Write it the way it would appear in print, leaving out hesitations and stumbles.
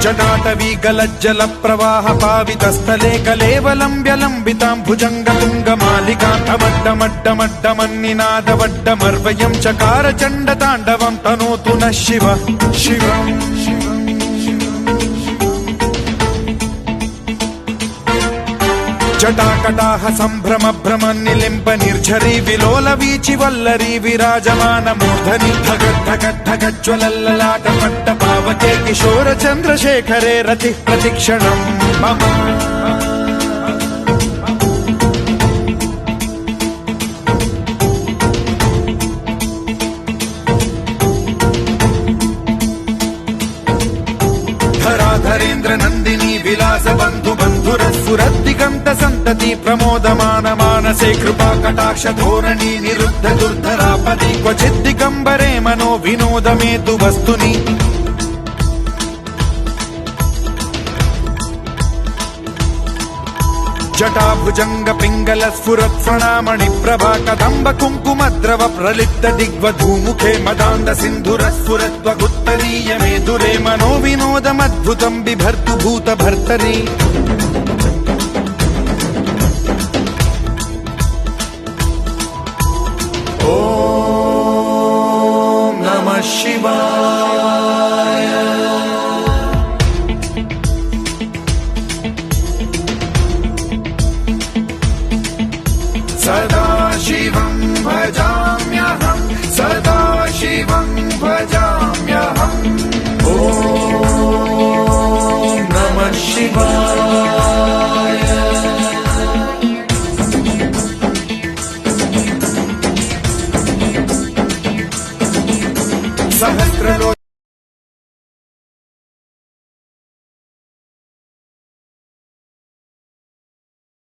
जटाटवी गलज्जल प्रवाह पावितस्थले कलेवलम्ब्यलम्बितां भुजङ्गतुङ्गमालिकान्तमड्डमड्डमड्डमन्निनादवड्डमर्वयं चकार चण्डताण्डवं तनोतु नः शिव शिव जटाकटाह सम्भ्रम भ्रम निलिम्ब निर्झरी विलोल वीचि वल्लरी विराजमान मूर्धनि धगद्धगद्धगज्ज्वलल्ललाट पट्ट पावके किशोर चन्द्रशेखरे रतिः प्रतिक्षणम् मम धराधरेन्द्र नन्दिनी विलास बन्धु बन्धुरस्फुरद्दिगन्त सन्तति प्रमोदमान मानसे कृपा कटाक्ष धोरणी निरुद्ध दुर्धरापदि क्वचिद्दिगम्बरे मनो विनोदमेतु वस्तुनि जटाभुजंग पिंगल स्फुरत् प्रणामणि प्रभा कदम्ब कुङ्कुमद्रव प्रलिप्त दिग्वधूमुखे मदान्द सिन्धुर स्फुरत्वगुत्तरीय मेधुरे मनो विनोदमद्भुतं बिभर्तु भूत भर्तरि ॐ नमः शिवाय सदा शिवं भजाम्यहं सदा शिवं भजाम्यहम् ॐ नमः शिवाय।